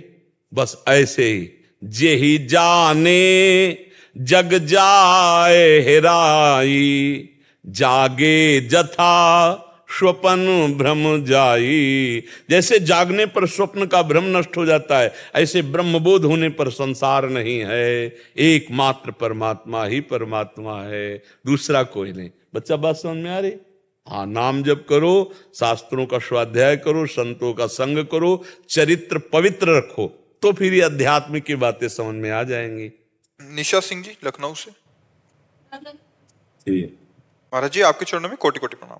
बस ऐसे ही जेहि जाने जग जाए हेराई, जागे जथा स्वप्न भ्रम जाई। जैसे जागने पर स्वप्न का भ्रम नष्ट हो जाता है, ऐसे ब्रह्मबोध होने पर संसार नहीं है, एकमात्र परमात्मा ही परमात्मा है, दूसरा कोई नहीं। बच्चा बात समझ में आ रही? हाँ, नाम जप करो, शास्त्रों का स्वाध्याय करो, संतों का संग करो, चरित्र पवित्र रखो, तो फिर ये अध्यात्म की बातें समझ में आ जाएंगी। निशा सिंह जी लखनऊ से। ठीक है। महाराज जी आपके चरणों में कोटि कोटि प्रणाम।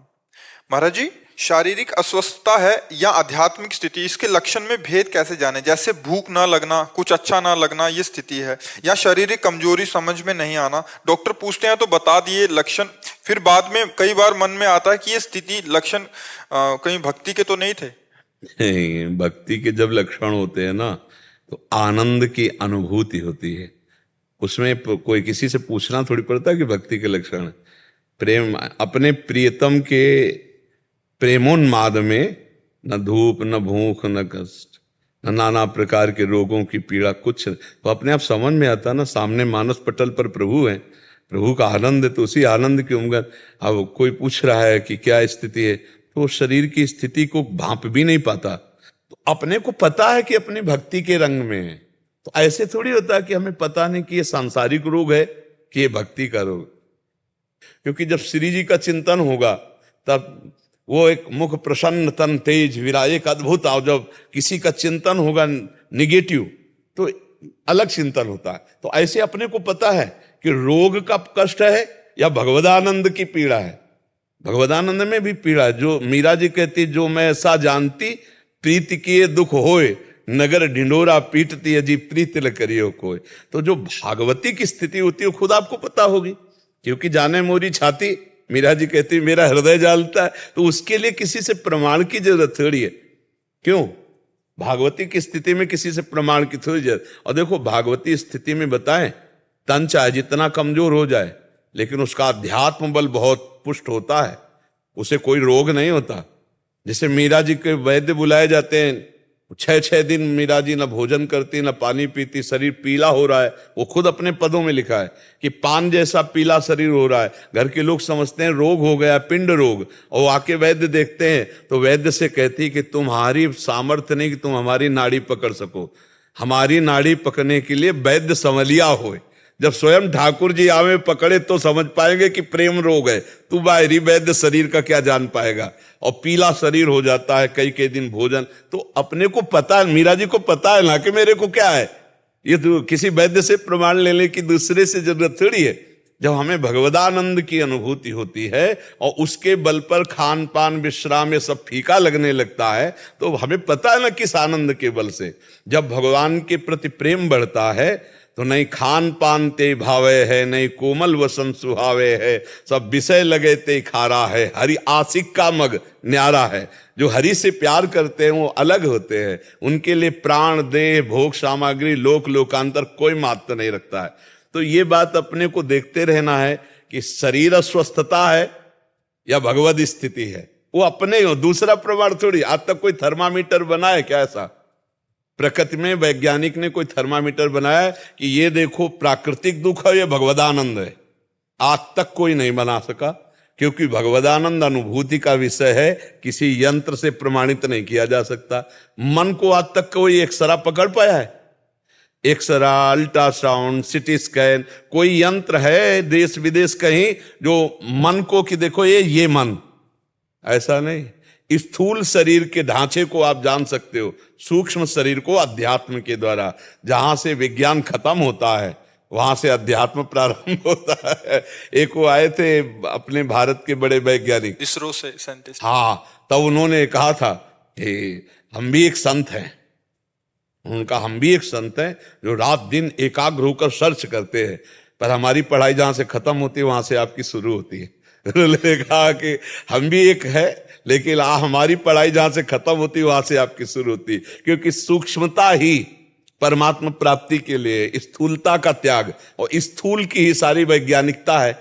महाराज जी, शारीरिक अस्वस्थता है या आध्यात्मिक स्थिति, इसके लक्षण में भेद कैसे जाने? जैसे भूख ना लगना, कुछ अच्छा ना लगना, ये स्थिति है, या शारीरिक कमजोरी समझ में नहीं आना? डॉक्टर पूछते हैं तो बता दिए लक्षण, फिर बाद में कई बार मन में आता है कि ये स्थिति लक्षण कहीं भक्ति के तो नहीं थे? भक्ति के जब लक्षण होते हैं ना, तो आनंद की अनुभूति होती है, उसमें कोई किसी से पूछना थोड़ी पड़ता है कि भक्ति के लक्षण है। प्रेम, अपने प्रियतम के प्रेमोन्माद में न धूप, न भूख, न कष्ट, न नाना प्रकार के रोगों की पीड़ा, कुछ तो अपने आप समझ में आता ना। सामने मानस पटल पर प्रभु है, प्रभु का आनंद है, तो उसी आनंद की उम्र। अब कोई पूछ रहा है कि क्या स्थिति है, तो शरीर की स्थिति को भांप भी नहीं पाता, तो अपने को पता है कि अपनी भक्ति के रंग में है। तो ऐसे थोड़ी होता है कि हमें पता नहीं कि ये सांसारिक रोग है कि ये भक्ति का रोग। क्योंकि जब श्री जी का चिंतन होगा तब वो एक मुख प्रसन्न तन तेज विराज, एक अद्भुत। आओ जब किसी का चिंतन होगा निगेटिव तो अलग चिंतन होता है। तो ऐसे अपने को पता है कि रोग का कष्ट है या भगवदानंद की पीड़ा है। भगवदानंद में भी पीड़ा है। जो मीरा जी कहती, जो मैं ऐसा जानती प्रीति किए दुख होए, नगर ढिंडोरा पीटती अजी प्रीति ल करियो कोई। तो जो भागवती की स्थिति होती है खुद आपको पता होगी, क्योंकि जाने मोरी छाती, मीरा जी कहती मेरा हृदय जलता है। तो उसके लिए किसी से प्रमाण की जरूरत थोड़ी है। क्यों? भागवती की स्थिति में किसी से प्रमाण की थोड़ी जरूरत। और देखो भागवती स्थिति में बताएं, तन चाहे जितना कमजोर हो जाए लेकिन उसका अध्यात्म बल बहुत पुष्ट होता है, उसे कोई रोग नहीं होता। जैसे मीरा जी के वैद्य बुलाए जाते हैं, 6-6 दिन मीरा जी न भोजन करती न पानी पीती, शरीर पीला हो रहा है। वो खुद अपने पदों में लिखा है कि पान जैसा पीला शरीर हो रहा है। घर के लोग समझते हैं रोग हो गया, पिंड रोग, और आके वैद्य देखते हैं तो वैद्य से कहती कि तुम्हारी सामर्थ्य नहीं कि तुम हमारी नाड़ी पकड़ सको, हमारी नाड़ी पकड़ने के लिए वैद्य संवलिया होए। जब स्वयं ठाकुर जी आवे पकड़े तो समझ पाएंगे कि प्रेम रोग है। तू बाहरी वैद्य शरीर का क्या जान पाएगा। और पीला शरीर हो जाता है कई दिन भोजन, तो अपने को पता है, मीरा जी को पता है ना कि मेरे को क्या है। ये तो किसी वैद्य से प्रमाण लेने की दूसरे से जरूरत थोड़ी है। जब हमें भगवदानंद की अनुभूति होती है और उसके बल पर खान पान विश्राम ये सब फीका लगने लगता है, तो हमें पता है ना किस आनंद के बल से। जब भगवान के प्रति प्रेम बढ़ता है तो नहीं खान पान ते भावे है, नहीं कोमल वसन सुहावे है, सब विषय लगे ते खारा है, हरि आशिक का मग न्यारा है। जो हरि से प्यार करते हैं वो अलग होते हैं, उनके लिए प्राण देह भोग सामग्री लोक लोकांतर कोई महत्व नहीं रखता है। तो ये बात अपने को देखते रहना है कि शरीर अस्वस्थता है या भगवद स्थिति है, वो अपने हो, दूसरा प्रमाण थोड़ी। आज तक कोई थर्मामीटर बना है क्या? ऐसा प्रकृति में वैज्ञानिक ने कोई थर्मामीटर बनाया कि ये देखो प्राकृतिक दुख है, ये भगवदानंद है? आज तक कोई नहीं बना सका, क्योंकि भगवदानंद अनुभूति का विषय है, किसी यंत्र से प्रमाणित नहीं किया जा सकता। मन को आज तक कोई एक्सरा पकड़ पाया है? एक्सरा, अल्ट्रासाउंड, सिटी स्कैन, कोई यंत्र है देश विदेश कहीं जो मन को कि देखो ये मन? ऐसा नहीं। स्थूल शरीर के ढांचे को आप जान सकते हो, सूक्ष्म शरीर को अध्यात्म के द्वारा। जहां से विज्ञान खत्म होता है वहां से अध्यात्म प्रारंभ होता है। एक वो आए थे अपने भारत के बड़े वैज्ञानिक, इसरो से साइंटिस्ट। हाँ, तब उन्होंने कहा था कि हम भी एक संत हैं। उनका हम भी एक संत हैं जो रात दिन एकाग्र होकर सर्च करते हैं, पर हमारी पढ़ाई जहां से खत्म होती है वहां से आपकी शुरू होती है। उन्होंने कहा कि हम भी एक है, लेकिन हमारी पढ़ाई जहां से खत्म होती है वहां से आपकी शुरू होती है, क्योंकि सूक्ष्मता ही परमात्मा प्राप्ति के लिए स्थूलता का त्याग, और स्थूल की ही सारी वैज्ञानिकता है,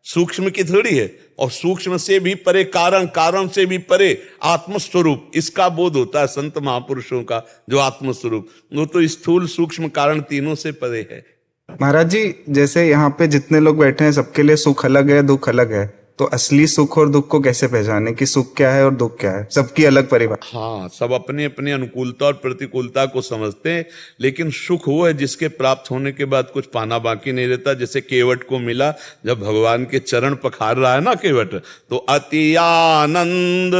सूक्ष्म की थोड़ी है। और सूक्ष्म से भी परे कारण, कारण से भी परे आत्मस्वरूप, इसका बोध होता है संत महापुरुषों का, जो आत्मस्वरूप, वो तो स्थूल सूक्ष्म कारण तीनों से परे है। महाराज जी, जैसे यहाँ पे जितने लोग बैठे हैं सबके लिए सुख अलग है, दुख अलग है, तो असली सुख और दुख को कैसे पहचाने कि सुख क्या है और दुख क्या है? सबकी अलग परिभाषा। हाँ, सब अपनी अपनी अनुकूलता और प्रतिकूलता को समझते हैं, लेकिन सुख वो है जिसके प्राप्त होने के बाद कुछ पाना बाकी नहीं रहता। जैसे केवट को मिला, जब भगवान के चरण पखार रहा है ना केवट, तो अति आनंद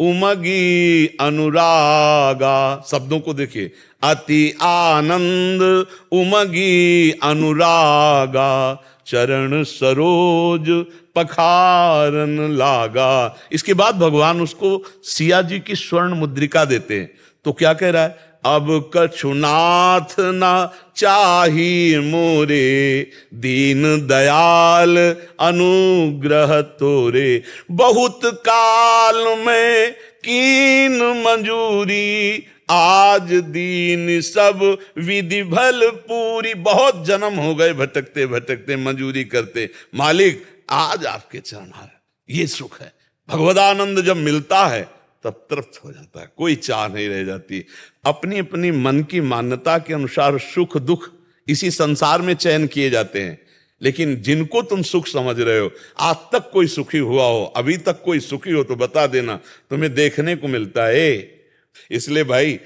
उमगी अनुरागा, शब्दों को देखिए, अति आनंद उमगी अनुरागा, चरण सरोज पखारन लागा। इसके बाद भगवान उसको सिया जी की स्वर्ण मुद्रिका देते हैं। तो क्या कह रहा है? अब कछुनाथ ना चाही मोरे, दीन दयाल अनुग्रह तोरे, बहुत काल में कीन मंजूरी, आज दीन सब विधि भल पूरी। बहुत जन्म हो गए भटकते भटकते, मंजूरी करते, मालिक आज आपके चरण आ, ये सुख है। भगवदानंद जब मिलता है तब तृप्त हो जाता है, कोई चाह नहीं रह जाती। अपनी अपनी मन की मान्यता के अनुसार सुख दुख इसी संसार में चयन किए जाते हैं, लेकिन जिनको तुम सुख समझ रहे हो, आज तक कोई सुखी हुआ हो, अभी तक कोई सुखी हो तो बता देना, तुम्हें देखने को मिलता है। इसलिए भाई,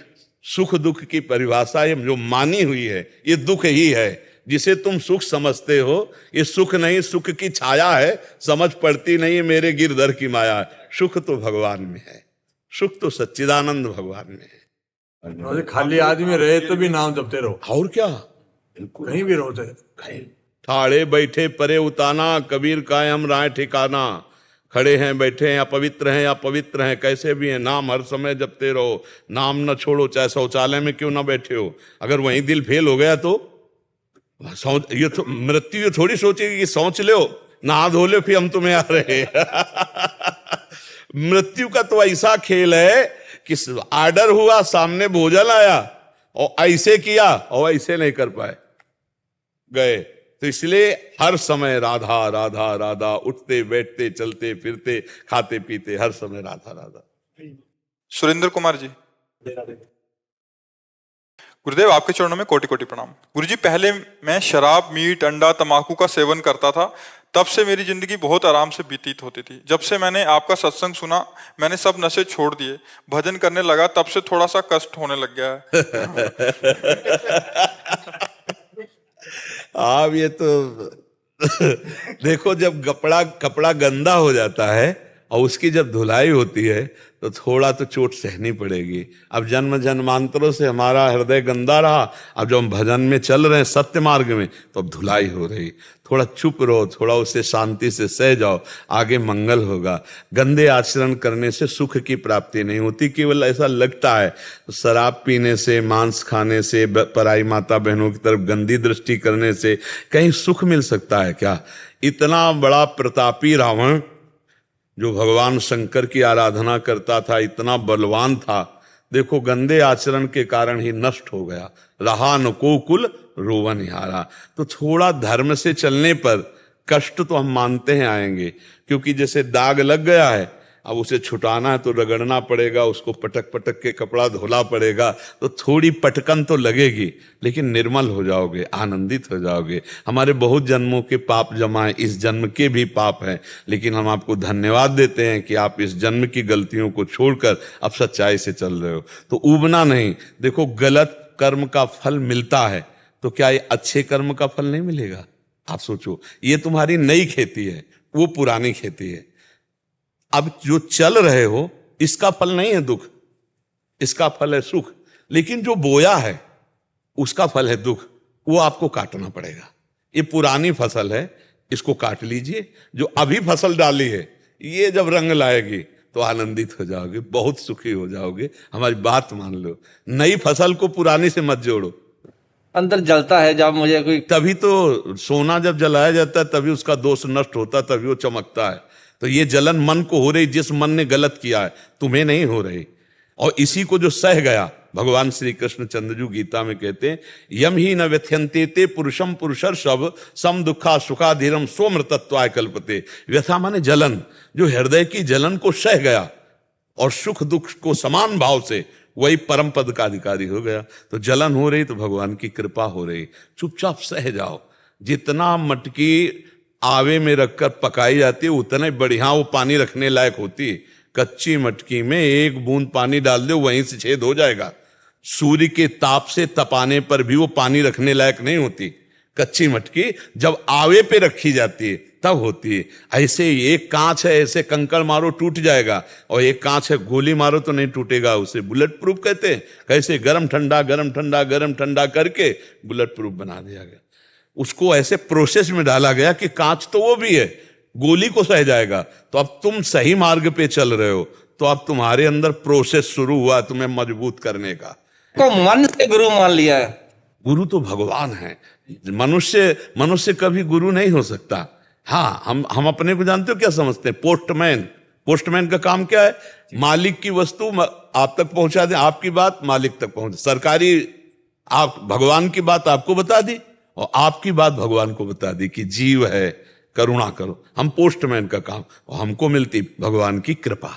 सुख दुख की परिभाषा ये जो मानी हुई है, ये दुख ही है। जिसे तुम सुख समझते हो, ये सुख नहीं, सुख की छाया है, समझ पड़ती नहीं है, मेरे गिरधर की माया है। सुख तो भगवान में है, सुख तो सच्चिदानंद भगवान में है। खाली आदमी रहे तो भी नाम जपते रहो, और क्या, कहीं भी रहो चाहे। ठाड़े बैठे परे उताना, कबीर का हम राय ठिकाना। खड़े हैं, बैठे हैं, अपवित्र हैं, अपवित्र हैं, कैसे भी हैं, नाम हर समय जपते रहो, नाम न छोड़ो, चाहे शौचालय में क्यों ना बैठे हो। अगर वहीं दिल फेल हो गया तो ये तो मृत्यु थोड़ी सोचेगी कि सोच लो, नहा धो लो, फिर हम तुम्हें आ रहे। मृत्यु का तो ऐसा खेल है कि आर्डर हुआ, सामने भोजन आया और ऐसे किया और ऐसे नहीं कर पाए, गए। तो इसलिए हर समय राधा राधा राधा, उठते बैठते चलते फिरते खाते पीते हर समय राधा राधा। सुरेंद्र कुमार जी, गुरुदेव आपके चरणों में कोटि कोटि प्रणाम। गुरुजी, पहले मैं शराब, मीट, अंडा, तंबाकू का सेवन करता था, तब से मेरी जिंदगी बहुत आराम से व्यतीत होती थी। जब से मैंने आपका सत्संग सुना, मैंने सब नशे छोड़ दिए, भजन करने लगा, तब से थोड़ा सा कष्ट होने लग गया है। आप ये तो देखो, जब कपड़ा गंदा हो जाता है और उसकी जब धुलाई होती है तो थोड़ा तो चोट सहनी पड़ेगी। अब जन्म जन्मांतरों से हमारा हृदय गंदा रहा, अब जब हम भजन में चल रहे हैं सत्य मार्ग में, तो अब धुलाई हो रही। थोड़ा चुप रहो, थोड़ा उसे शांति से सह जाओ, आगे मंगल होगा। गंदे आचरण करने से सुख की प्राप्ति नहीं होती, केवल ऐसा लगता है। शराब पीने से, मांस खाने से, पराई माता बहनों की तरफ गंदी दृष्टि करने से कहीं सुख मिल सकता है क्या? इतना बड़ा प्रतापी रावण जो भगवान शंकर की आराधना करता था, इतना बलवान था, देखो गंदे आचरण के कारण ही नष्ट हो गया। रहा न को कुल रोवन हारा। तो थोड़ा धर्म से चलने पर कष्ट तो हम मानते हैं आएंगे, क्योंकि जैसे दाग लग गया है, अब उसे छुटाना है तो रगड़ना पड़ेगा, उसको पटक पटक के कपड़ा धोना पड़ेगा, तो थोड़ी पटकन तो लगेगी, लेकिन निर्मल हो जाओगे, आनंदित हो जाओगे। हमारे बहुत जन्मों के पाप जमा हैं, इस जन्म के भी पाप हैं, लेकिन हम आपको धन्यवाद देते हैं कि आप इस जन्म की गलतियों को छोड़कर अब सच्चाई से चल रहे हो। तो ऊबना नहीं। देखो, गलत कर्म का फल मिलता है, तो क्या ये अच्छे कर्म का फल नहीं मिलेगा? आप सोचो, ये तुम्हारी नई खेती है, वो पुरानी खेती है। अब जो चल रहे हो, इसका फल नहीं है दुख, इसका फल है सुख। लेकिन जो बोया है उसका फल है दुख, वो आपको काटना पड़ेगा। ये पुरानी फसल है, इसको काट लीजिए। जो अभी फसल डाली है ये जब रंग लाएगी तो आनंदित हो जाओगे, बहुत सुखी हो जाओगे। हमारी बात मान लो, नई फसल को पुरानी से मत जोड़ो। अंदर जलता है जब मुझे कोई, तभी तो सोना जब जलाया जाता है तभी उसका दोष नष्ट होता है, तभी वो चमकता है। तो ये जलन मन को हो रही, जिस मन ने गलत किया है, तुम्हें नहीं हो रही। और इसी को जो सह गया, भगवान श्री कृष्ण चंद्रजू गीता में कहते हैं, यम ही न व्यथ्यंते ते पुरुषम पुरुषर सब सम दुखा सुखाधीरम सोमृतत्वाय कल्पते। व्यथा माने जलन, जो हृदय की जलन को सह गया और सुख दुख को समान भाव से, वही परम पद का अधिकारी हो गया। तो जलन हो रही तो भगवान की कृपा हो रही, चुपचाप सह जाओ। जितना मटकी आवे में रखकर पकाई जाती है उतना ही बढ़िया वो पानी रखने लायक होती है। कच्ची मटकी में एक बूंद पानी डाल दो, वहीं से छेद हो जाएगा। सूर्य के ताप से तपाने पर भी वो पानी रखने लायक नहीं होती। कच्ची मटकी जब आवे पे रखी जाती है तब होती है। ऐसे एक कांच है, ऐसे कंकड़ मारो टूट जाएगा, और एक कांच है गोली मारो तो नहीं टूटेगा। उसे बुलेट प्रूफ कहते हैं। कैसे गरम ठंडा गरम ठंडा गरम ठंडा करके बुलेट प्रूफ बना दिया गया। उसको ऐसे प्रोसेस में डाला गया कि कांच तो वो भी है, गोली को सह जाएगा। तो अब तुम सही मार्ग पे चल रहे हो, तो अब तुम्हारे अंदर प्रोसेस शुरू हुआ तुम्हें मजबूत करने का। को मन से गुरु मान लिया है। गुरु तो भगवान है, मनुष्य कभी गुरु नहीं हो सकता। हाँ, हम अपने को जानते हो क्या समझते हैं? पोस्टमैन का काम क्या है? मालिक की वस्तु आप तक पहुंचा दे, आपकी बात मालिक तक पहुंचे। सरकारी, आप भगवान की बात आपको बता दी और आपकी बात भगवान को बता दी कि जीव है, करुणा करो। हम पोस्टमैन का काम, और हमको मिलती भगवान की कृपा,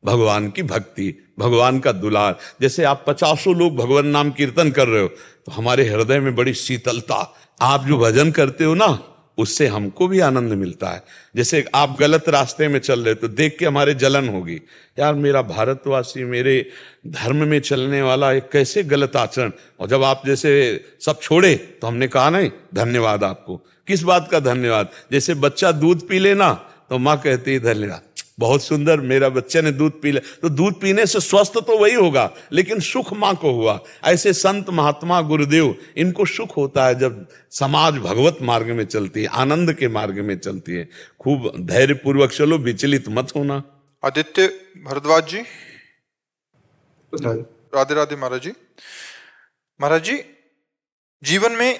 भगवान की भक्ति, भगवान का दुलार। जैसे आप 50 लोग भगवान नाम कीर्तन कर रहे हो तो हमारे हृदय में बड़ी शीतलता। आप जो भजन करते हो ना, उससे हमको भी आनंद मिलता है। जैसे आप गलत रास्ते में चल रहे तो देख के हमारे जलन होगी, यार मेरा भारतवासी, मेरे धर्म में चलने वाला एक कैसे गलत आचरण। और जब आप जैसे सब छोड़े तो हमने कहा नहीं धन्यवाद आपको। किस बात का धन्यवाद? जैसे बच्चा दूध पी लेना तो माँ कहती है धन्यवाद, बहुत सुंदर मेरा बच्चे ने दूध पी ले। तो दूध पीने से स्वस्थ तो वही होगा, लेकिन सुख माँ को हुआ। ऐसे संत महात्मा गुरुदेव, इनको सुख होता है जब समाज भगवत मार्ग में चलती है, आनंद के मार्ग में चलती है। खूब धैर्य पूर्वक चलो, विचलित मत होना। आदित्य भारद्वाज जी, राधे राधे महाराज जी। महाराज जी, जीवन में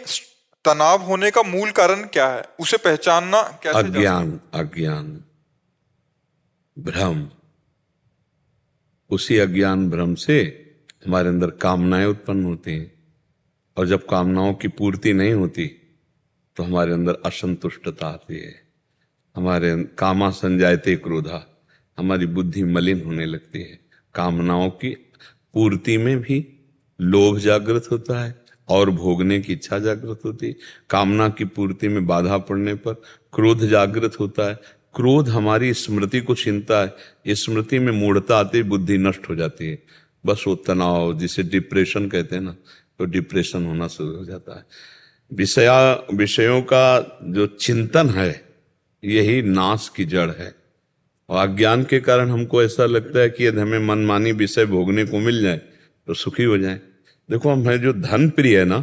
तनाव होने का मूल कारण क्या है? उसे पहचानना कैसे? अज्ञान, भ्रम। उसी अज्ञान भ्रम से हमारे अंदर कामनाएं उत्पन्न होती हैं, और जब कामनाओं की पूर्ति नहीं होती तो हमारे अंदर असंतुष्टता आती है। हमारे कामा संजायते क्रोधा, हमारी बुद्धि मलिन होने लगती है। कामनाओं की पूर्ति में भी लोभ जागृत होता है और भोगने की इच्छा जागृत होती है। कामना की पूर्ति में बाधा पड़ने पर क्रोध जागृत होता है। क्रोध हमारी स्मृति को छीनता है। स्मृति में मूढ़ता आती, बुद्धि नष्ट हो जाती है। बस वो तनाव, जिसे डिप्रेशन कहते हैं ना, तो डिप्रेशन होना शुरू हो जाता है। विषयों का जो चिंतन है यही नाश की जड़ है। और अज्ञान के कारण हमको ऐसा लगता है कि यदि हमें मनमानी विषय भोगने को मिल जाए तो सुखी हो जाए। देखो, हमें जो धन प्रिय है ना,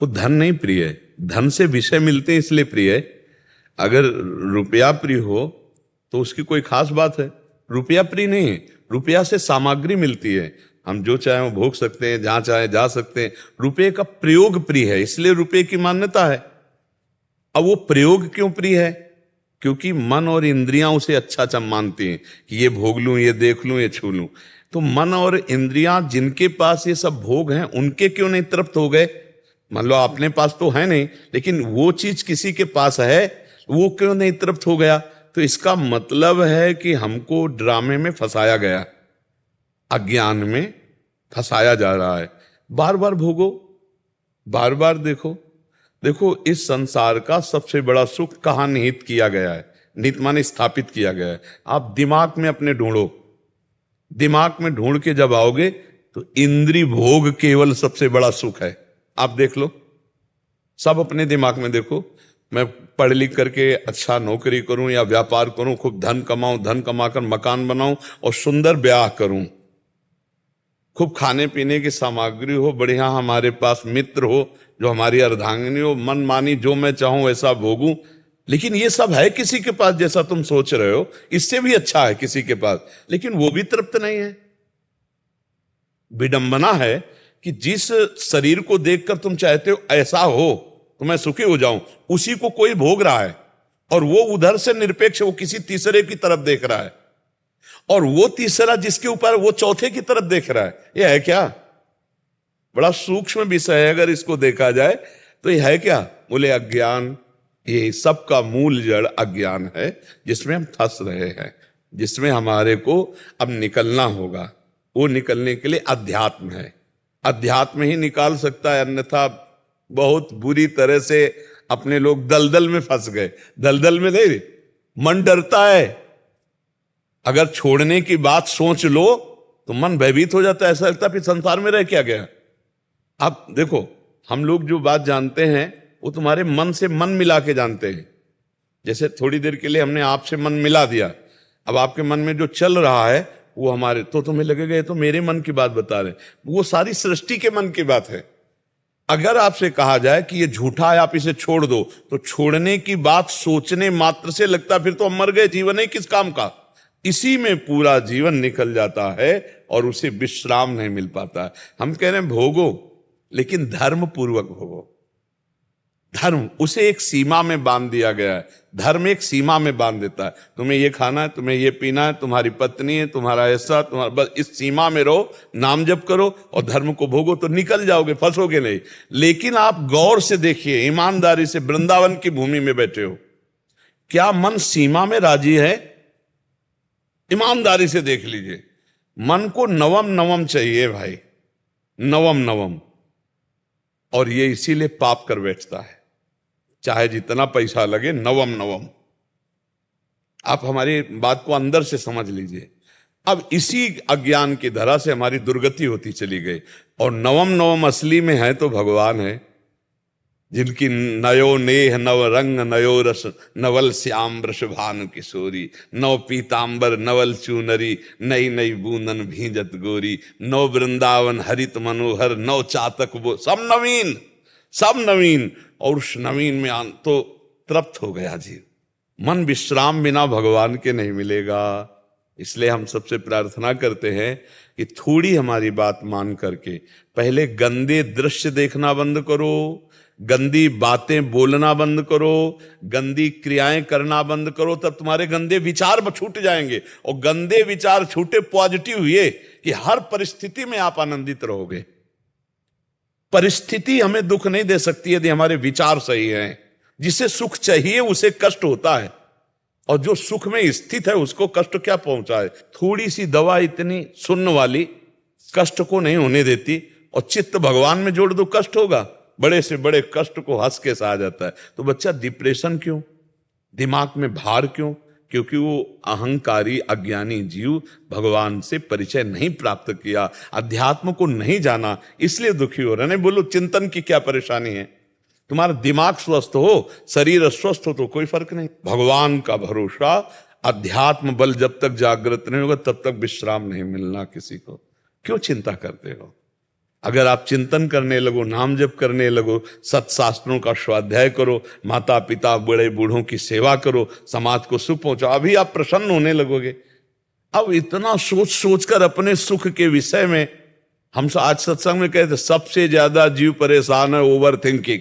वो धन नहीं प्रिय है, धन से विषय मिलते हैं इसलिए प्रिय है। अगर रुपया प्रिय हो तो उसकी कोई खास बात है। रुपया प्रिय नहीं है, रुपया से सामग्री मिलती है, हम जो चाहे वो भोग सकते हैं, जहां चाहे जा सकते हैं। रुपये का प्रयोग प्रिय है, इसलिए रुपये की मान्यता है। अब वो प्रयोग क्यों प्रिय है? क्योंकि मन और इंद्रियां उसे अच्छा मानती हैं कि ये भोग लूं, ये देख लूं, ये छू लूं। तो मन और इंद्रियां जिनके पास ये सब भोग हैं, उनके क्यों नहीं तृप्त हो गए? मान लो अपने पास तो है नहीं, लेकिन वो चीज किसी के पास है, वो क्यों नहीं तृप्त हो गया? तो इसका मतलब है कि हमको ड्रामे में फंसाया गया, अज्ञान में फंसाया जा रहा है। बार बार भोगो, बार बार देखो। इस संसार का सबसे बड़ा सुख कहाँ निहित किया गया है? निहित माने स्थापित किया गया है। आप दिमाग में अपने ढूंढो, दिमाग में ढूंढ के जब आओगे तो इंद्रिय भोग केवल सबसे बड़ा सुख है। आप देख लो, सब अपने दिमाग में देखो। मैं पढ़ लिख करके अच्छा नौकरी करूं या व्यापार करूं, खूब धन कमाऊं, धन कमाकर मकान बनाऊं और सुंदर ब्याह करूं, खूब खाने पीने की सामग्री हो, बढ़िया हमारे पास मित्र हो, जो हमारी अर्धांगिनी हो, मन मानी जो मैं चाहूं वैसा भोगूं। लेकिन ये सब है किसी के पास जैसा तुम सोच रहे हो, इससे भी अच्छा है किसी के पास, लेकिन वो भी तृप्त नहीं है। विडंबना है कि जिस शरीर को देखकर तुम चाहते हो ऐसा हो तो मैं सुखी हो जाऊं, उसी को कोई भोग रहा है और वो उधर से निरपेक्ष वो किसी तीसरे की तरफ देख रहा है, और वो तीसरा जिसके ऊपर वो चौथे की तरफ देख रहा है। ये है क्या? बड़ा सूक्ष्म विषय है। अगर इसको देखा जाए तो ये है क्या? बोले अज्ञान। ये सब का मूल जड़ अज्ञान है, जिसमें हम फंस रहे हैं, जिसमें हमारे को अब निकलना होगा। वो निकलने के लिए अध्यात्म है, अध्यात्म ही निकाल सकता है, अन्यथा बहुत बुरी तरह से अपने लोग दलदल में फंस गए। दलदल में नहीं, मन डरता है। अगर छोड़ने की बात सोच लो तो मन भयभीत हो जाता है, ऐसा लगता है फिर संसार में रह क्या गया। अब देखो, हम लोग जो बात जानते हैं वो तुम्हारे मन से मन मिला के जानते हैं। जैसे थोड़ी देर के लिए हमने आपसे मन मिला दिया, अब आपके मन में जो चल रहा है वो हमारे, तो तुम्हें लगेगा ये तो मेरे मन की बात बता रहे, वो सारी सृष्टि के मन की बात है। अगर आपसे कहा जाए कि ये झूठा है, आप इसे छोड़ दो, तो छोड़ने की बात सोचने मात्र से लगता फिर तो हम मर गए, जीवन है किस काम का। इसी में पूरा जीवन निकल जाता है और उसे विश्राम नहीं मिल पाता है। हम कह रहे हैं भोगो, लेकिन धर्म पूर्वक भोगो। धर्म, उसे एक सीमा में बांध दिया गया है। धर्म एक सीमा में बांध देता है, तुम्हें ये खाना है, तुम्हें ये पीना है, तुम्हारी पत्नी है, तुम्हारा ऐसा, तुम्हारा, बस इस सीमा में रहो, नाम जप करो और धर्म को भोगो तो निकल जाओगे, फंसोगे नहीं। लेकिन आप गौर से देखिए, ईमानदारी से, वृंदावन की भूमि में बैठे हो, क्या मन सीमा में राजी है? ईमानदारी से देख लीजिए, मन को नवम नवम चाहिए भाई, नवम नवम। और ये इसीलिए पाप कर बैठता है, चाहे जितना पैसा लगे, नवम नवम। आप हमारी बात को अंदर से समझ लीजिए। अब इसी अज्ञान की धरा से हमारी दुर्गति होती चली गई, और नवम नवम असली में है तो भगवान है, जिनकी नयो नेह नव रंग नयो रस, नवल श्याम वृषभानु किशोरी, नव पीतांबर नवल चूनरी, नई नई बूंदन भींजत गोरी, नव वृंदावन हरित मनोहर, नव चातक वो, सब नवीन, सब नवीन। और उस नवीन में तो तृप्त हो गया जीव। मन विश्राम बिना भगवान के नहीं मिलेगा। इसलिए हम सबसे प्रार्थना करते हैं कि थोड़ी हमारी बात मान करके पहले गंदे दृश्य देखना बंद करो, गंदी बातें बोलना बंद करो, गंदी क्रियाएं करना बंद करो, तब तुम्हारे गंदे विचार छूट जाएंगे। और गंदे विचार छूटे, पॉजिटिव हुए कि हर परिस्थिति में आप आनंदित रहोगे। परिस्थिति हमें दुख नहीं दे सकती यदि हमारे विचार सही हैं। जिसे सुख चाहिए उसे कष्ट होता है, और जो सुख में स्थित है उसको कष्ट क्या पहुंचाए। थोड़ी सी दवा इतनी सुन्न वाली कष्ट को नहीं होने देती, और चित्त भगवान में जोड़ दो, कष्ट होगा। बड़े से बड़े कष्ट को हंस के सहा जाता है। तो बच्चा डिप्रेशन क्यों, दिमाग में भार क्यों? क्योंकि वो अहंकारी अज्ञानी जीव भगवान से परिचय नहीं प्राप्त किया, अध्यात्म को नहीं जाना, इसलिए दुखी हो रहे। नहीं बोलो चिंतन की क्या परेशानी है, तुम्हारा दिमाग स्वस्थ हो, शरीर स्वस्थ हो तो कोई फर्क नहीं। भगवान का भरोसा, अध्यात्म बल जब तक जागृत नहीं होगा तब तक विश्राम नहीं मिलना किसी को। क्यों चिंता करते हो? अगर आप चिंतन करने लगो, नाम जप करने लगो, सत्शास्त्रों का स्वाध्याय करो, माता पिता बड़े बूढ़ों की सेवा करो, समाज को सुख पहुंचाओ, अभी आप प्रसन्न होने लगोगे। अब इतना सोच सोचकर अपने सुख के विषय में, हम आज सत्संग में कहते सबसे ज्यादा जीव परेशान है ओवर थिंकिंग।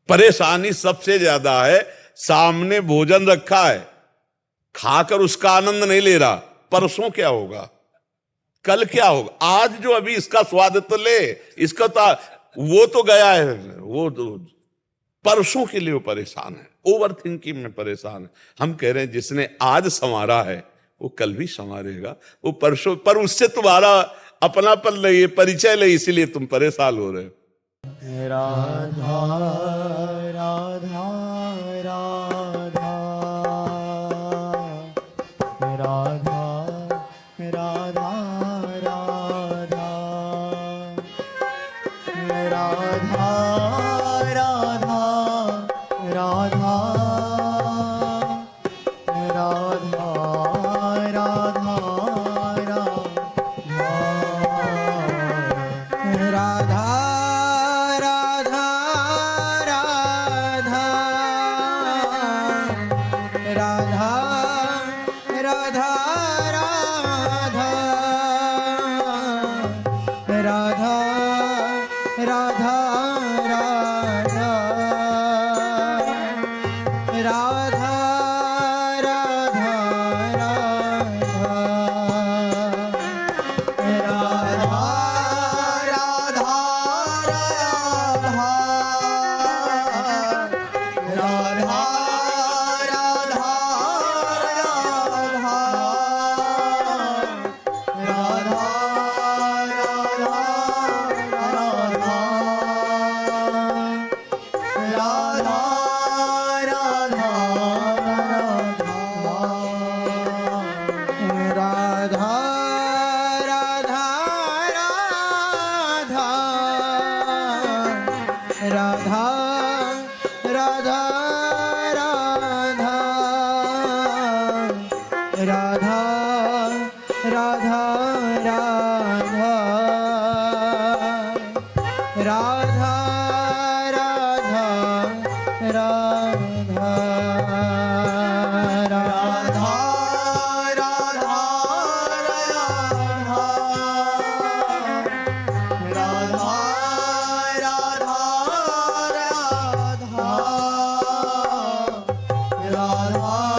परेशानी सबसे ज्यादा है, सामने भोजन रखा है, खाकर उसका आनंद नहीं ले रहा, परसों क्या होगा, कल क्या होगा, आज जो अभी इसका स्वाद तो ले, इसका तो वो तो गया है, वो तो परसों के लिए वो परेशान है, ओवर थिंकिंग में परेशान है। हम कह रहे हैं जिसने आज संवारा है वो कल भी संवारेगा, वो परसों, पर उससे तुम्हारा अपनापन नहीं, परिचय नहीं, इसीलिए तुम परेशान हो रहे हो। राधा राधा राधा राधा राधा राधा राधा राधा राधा राधा राधा राधा